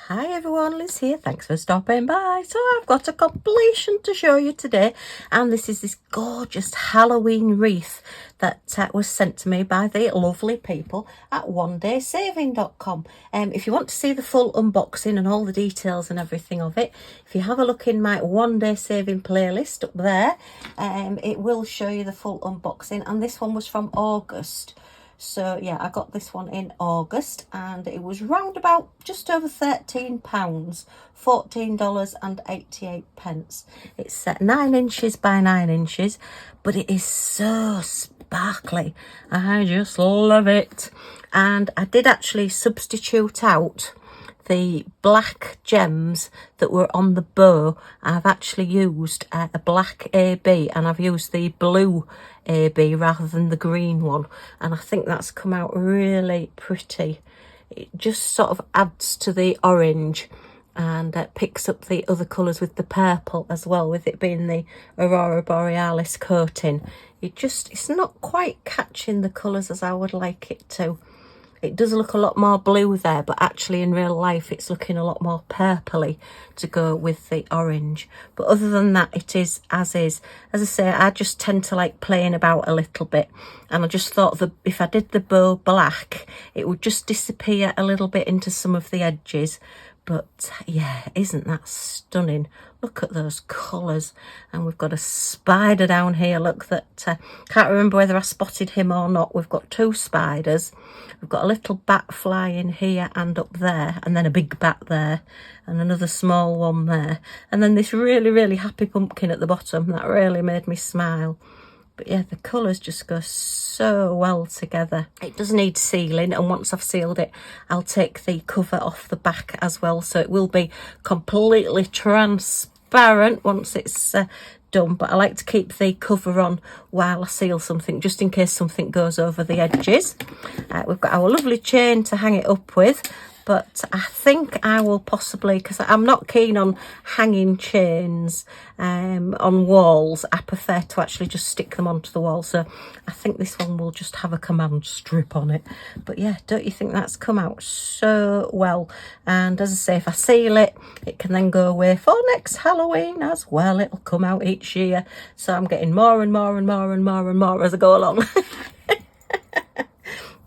Hi everyone, Liz here. Thanks for stopping by. So I've got a completion to show you today, and this is this gorgeous Halloween wreath that was sent to me by the lovely people at Onedaysaving.com. If you want to see the full unboxing and all the details and everything of it, if you have a look in my One Day Saving playlist up there, it will show you the full unboxing. And this one was from August. So yeah, I got this one in August and it was round about just over £13, $14.88. It's 9 inches by 9 inches, but it is so sparkly. I just love it. And I did actually substitute out the black gems that were on the bow. I've actually used a black AB, and I've used the blue AB rather than the green one, and I think that's come out really pretty. It just sort of adds to the orange and picks up the other colours with the purple as well, with it being the Aurora Borealis coating. It's not quite catching the colours as I would like it to. It does look a lot more blue there, but actually in real life it's looking a lot more purpley to go with the orange. But other than that, it is as is. As I say, I just tend to like playing about a little bit, and I just thought that if I did the bow black, it would just disappear a little bit into some of the edges. But yeah, isn't that stunning? Look at those colours. And we've got a spider down here, look, that can't remember whether I spotted him or not. We've got 2 spiders. We've got a little bat flying here and up there, and then a big bat there, and another small one there. And then this really, really happy pumpkin at the bottom. That really made me smile. But yeah, the colours just go so well together. It does need sealing, and once I've sealed it, I'll take the cover off the back as well. So it will be completely transparent once it's done. But I like to keep the cover on while I seal something, just in case something goes over the edges. We've got our lovely chain to hang it up with. But I think I will possibly, because I'm not keen on hanging chains on walls. I prefer to actually just stick them onto the wall. So I think this one will just have a command strip on it. But yeah, don't you think that's come out so well? And as I say, if I seal it, it can then go away for next Halloween as well. It'll come out each year. So I'm getting more and more and more and more and more as I go along.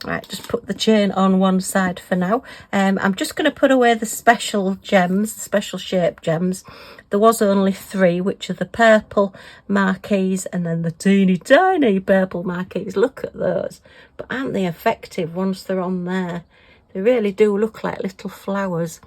Right, just put the chain on one side for now. I'm just going to put away the special gems, the special shape gems. There was only 3, which are the purple marquees and then the teeny tiny purple marquees. Look at those. But aren't they effective once they're on there? They really do look like little flowers.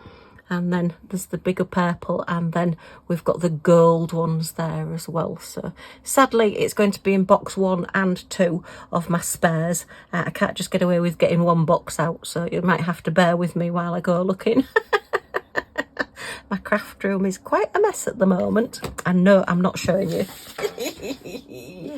And then there's the bigger purple, and then we've got the gold ones there as well. So sadly, it's going to be in box 1 and 2 of my spares. I can't just get away with getting one box out, so you might have to bear with me while I go looking. My craft room is quite a mess at the moment. And no, I'm not showing you.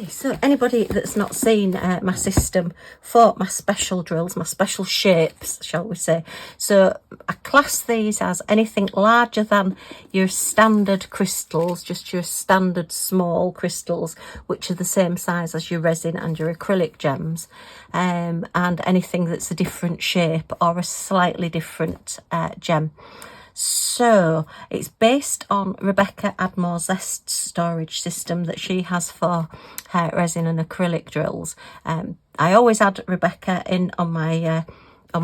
So anybody that's not seen my system for my special drills, my special shapes, shall we say. So I class these as anything larger than your standard crystals, just your standard small crystals, which are the same size as your resin and your acrylic gems. And anything that's a different shape or a slightly different gem. So it's based on Rebecca Admore's Zest storage system that she has for her resin and acrylic drills. I always add Rebecca in on my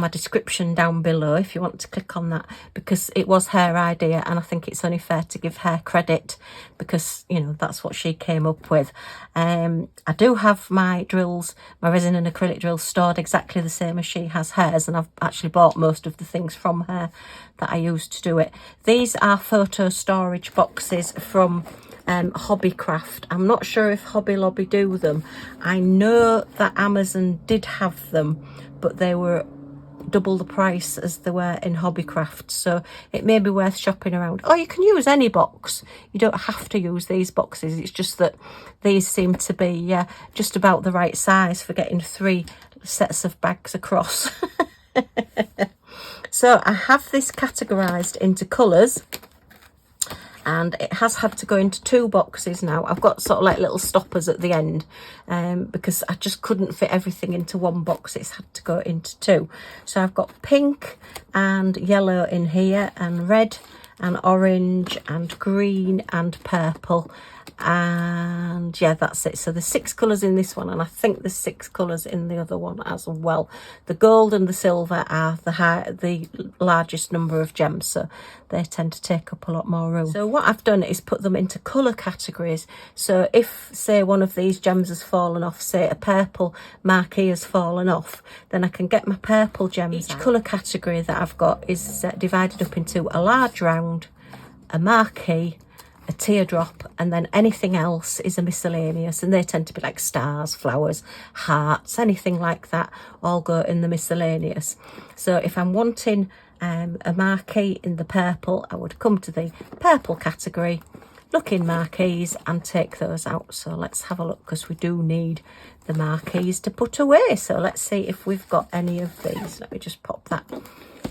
description down below if you want to click on that, because it was her idea, and I think it's only fair to give her credit because, you know, that's what she came up with. I do have my drills, my resin and acrylic drills, stored exactly the same as she has hers, and I've actually bought most of the things from her that I used to do it. These are photo storage boxes from Hobbycraft. I'm not sure if Hobby Lobby do them. I know that Amazon did have them, but they were double the price as they were in Hobbycraft, so it may be worth shopping around. Or you can use any box, you don't have to use these boxes. It's just that these seem to be just about the right size for getting 3 sets of bags across. So I have this categorized into colours, and it has had to go into 2 boxes now. I've got sort of like little stoppers at the end because I just couldn't fit everything into 1 box. It's had to go into 2. So I've got pink and yellow in here, and red and orange and green and purple, and yeah, that's it. So there's 6 colours in this one, and I think there's 6 colours in the other one as well. The gold and the silver are the largest number of gems, so they tend to take up a lot more room. So what I've done is put them into colour categories. So if, say, one of these gems has fallen off, say a purple marquee has fallen off, then I can get my purple gems. Each colour category that I've got is divided up into a large round, a marquee, a teardrop, and then anything else is a miscellaneous, and they tend to be like stars, flowers, hearts, anything like that, all go in the miscellaneous. So if I'm wanting a marquee in the purple, I would come to the purple category, look in marquees and take those out. So let's have a look, because we do need the marquees to put away. So let's see if we've got any of these. Let me just pop that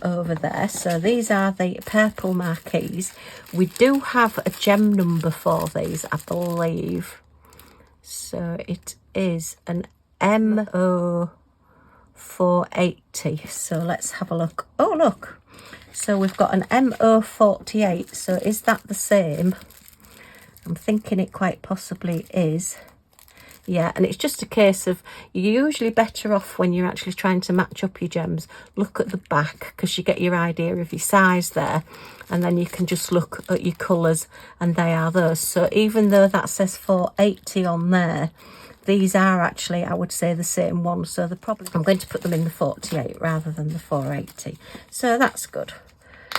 over there. So these are the purple marquees. We do have a gem number for these, I believe. So it is an MO480. So let's have a look. Oh, look. So we've got an MO48. So is that the same? I'm thinking it quite possibly is. Yeah, and it's just a case of, you're usually better off when you're actually trying to match up your gems. Look at the back, because you get your idea of your size there, and then you can just look at your colours, and they are those. So even though that says 480 on there, these are actually, I would say, the same one. So the problem, I'm going to put them in the 48 rather than the 480. So that's good.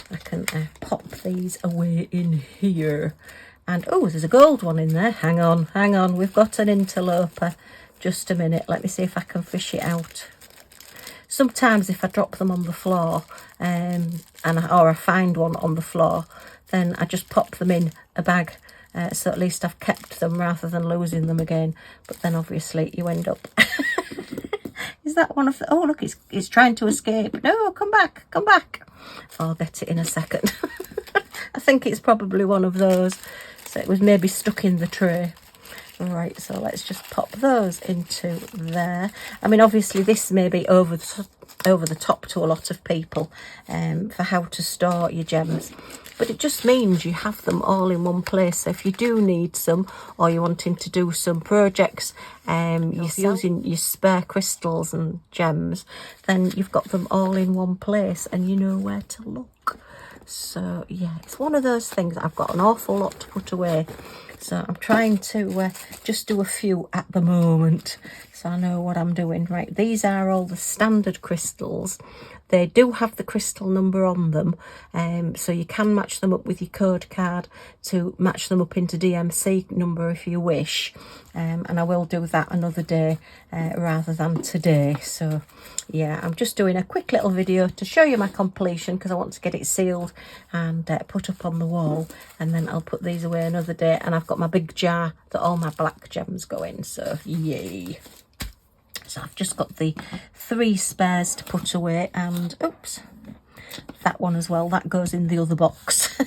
I can pop these away in here. And oh, there's a gold one in there. Hang on, we've got an interloper. Just a minute, let me see if I can fish it out. Sometimes if I drop them on the floor or I find one on the floor, then I just pop them in a bag, so at least I've kept them rather than losing them again. But then obviously you end up is that one of the, oh look, it's trying to escape. No, come back. I'll get it in a second. I think it's probably one of those. So it was maybe stuck in the tray. Right, so let's just pop those into there. I mean, obviously this may be over the top to a lot of people for how to store your gems, but it just means you have them all in one place. So if you do need some, or you're wanting to do some projects, you're using your spare crystals and gems, then you've got them all in one place and you know where to look. So yeah, it's one of those things. I've got an awful lot to put away, so I'm trying to just do a few at the moment, so I know what I'm doing. Right, these are all the standard crystals. They do have the crystal number on them, so you can match them up with your code card to match them up into DMC number if you wish, and I will do that another day rather than today. So yeah, I'm just doing a quick little video to show you my completion, because I want to get it sealed and put up on the wall, and then I'll put these away another day. And I've got my big jar that all my black gems go in, so yay. So I've just got the 3 spares to put away, and oops, that one as well, that goes in the other box.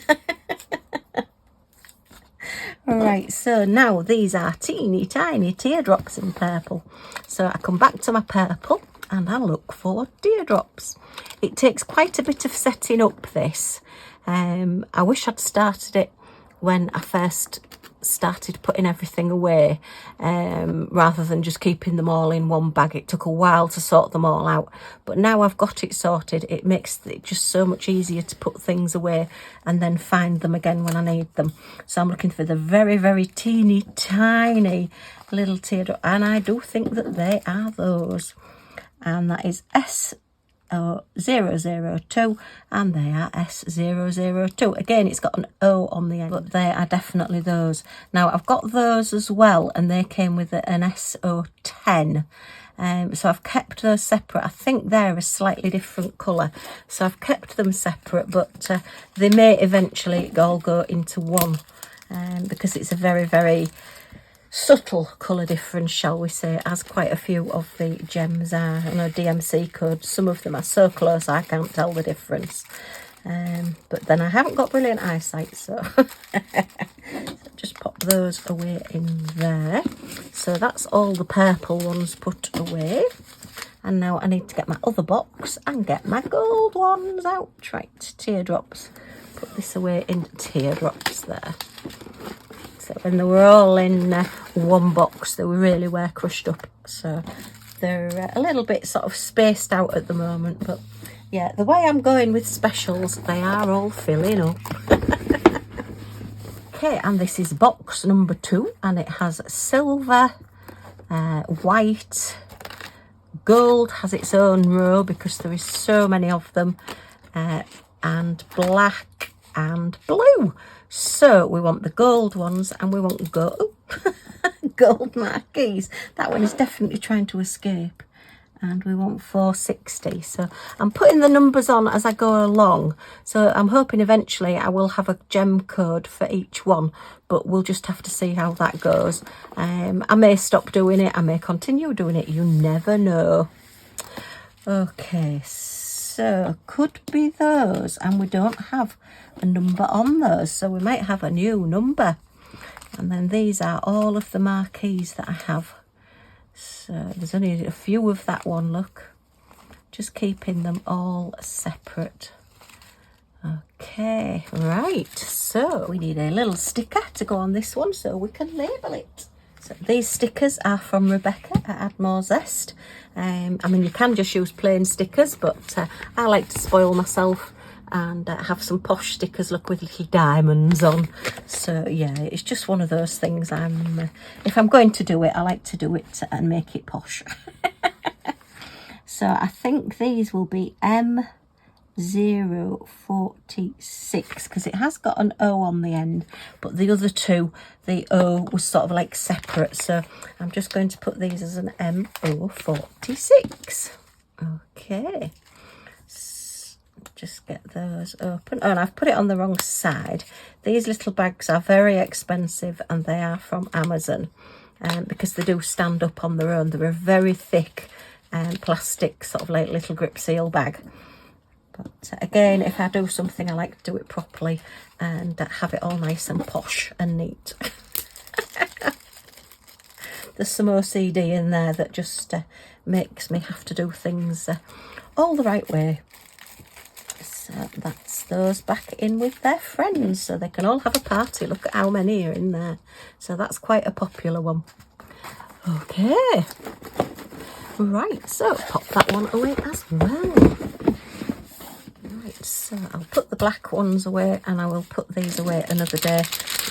Alright, so now these are teeny tiny teardrops in purple. So I come back to my purple and I look for teardrops. It takes quite a bit of setting up this. I wish I'd started it when I first started putting everything away, rather than just keeping them all in one bag. It took a while to sort them all out, but now I've got it sorted. It makes it just so much easier to put things away and then find them again when I need them. So I'm looking for the very, very teeny tiny little teardrop, and I do think that they are those, and that is S002, and they are S002. Again, it's got an O on the end, but they are definitely those. Now I've got those as well, and they came with an SO10, so I've kept those separate. I think they're a slightly different colour, so I've kept them separate, but they may eventually all go into one, because it's a very, very subtle colour difference, shall we say, as quite a few of the gems are. I know DMC codes, some of them are so close I can't tell the difference. But then I haven't got brilliant eyesight, so just pop those away in there. So that's all the purple ones put away. And now I need to get my other box and get my gold ones out. Right, teardrops. Put this away in teardrops there. So when they were all in one box, they really were crushed up. So they're a little bit sort of spaced out at the moment. But yeah, the way I'm going with specials, they are all filling up. Okay, and this is box number 2. And it has silver, white, gold has its own row because there is so many of them, and black and blue. So we want the gold ones, and we want gold marquees. That one is definitely trying to escape. And we want 460. So I'm putting the numbers on as I go along. So I'm hoping eventually I will have a gem code for each one, but we'll just have to see how that goes. I may stop doing it. I may continue doing it. You never know. Okay, so could be those. And we don't have a number on those. So we might have a new number. And then these are all of the marquees that I have. So there's only a few of that one, look. Just keeping them all separate. Okay, right. So we need a little sticker to go on this one so we can label it. So these stickers are from Rebecca at Add More Zest. I mean, you can just use plain stickers, but I like to spoil myself and have some posh stickers, look, with little diamonds on. So yeah, it's just one of those things. If I'm going to do it, I like to do it and make it posh. So I think these will be M046 because it has got an O on the end, but the other two, the O was sort of like separate. So I'm just going to put these as an M046. Okay. Just get those open. Oh, and I've put it on the wrong side. These little bags are very expensive and they are from Amazon, because they do stand up on their own. They're a very thick plastic sort of like little grip seal bag. But again, if I do something, I like to do it properly and have it all nice and posh and neat. There's some OCD in there that just makes me have to do things all the right way. So that's those back in with their friends so they can all have a party. Look at how many are in there. So that's quite a popular one. Okay. Right, so pop that one away as well. Right, so I'll put the black ones away and I will put these away another day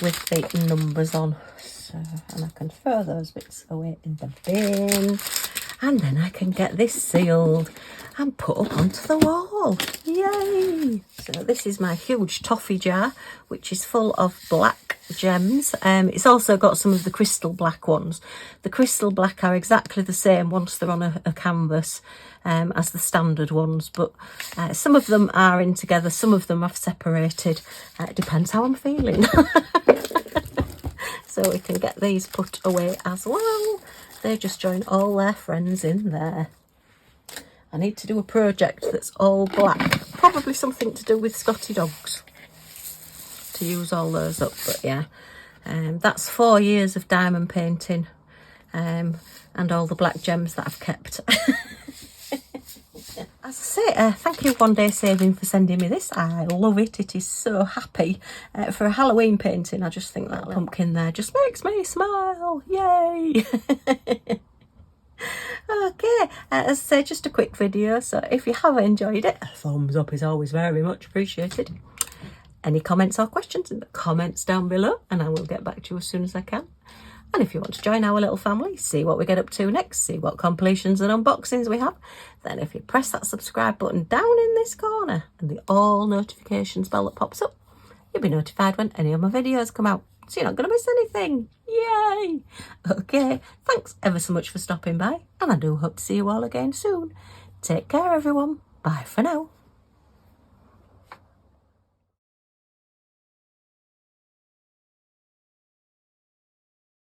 with the numbers on. So, and I can throw those bits away in the bin. And then I can get this sealed and put up onto the wall. Yay! So this is my huge toffee jar, which is full of black gems. It's also got some of the crystal black ones. The crystal black are exactly the same once they're on a canvas as the standard ones, but some of them are in together, some of them I've separated. It depends how I'm feeling. So we can get these put away as well. They just join all their friends in there. I need to do a project that's all black. Probably something to do with Scotty dogs. To use all those up, but yeah. That's 4 years of diamond painting. And all the black gems that I've kept. As I say, thank you Onedaysaving for sending me this. I love it. It is so happy. For a Halloween painting, I just think that pumpkin there just makes me smile. Yay! Okay, as I say, just a quick video. So if you have enjoyed it, a thumbs up is always very much appreciated. Any comments or questions in the comments down below and I will get back to you as soon as I can. And if you want to join our little family, see what we get up to next, see what completions and unboxings we have, then if you press that subscribe button down in this corner and the all notifications bell that pops up, you'll be notified when any of my videos come out. So you're not going to miss anything. Yay! Okay, thanks ever so much for stopping by and I do hope to see you all again soon. Take care everyone. Bye for now.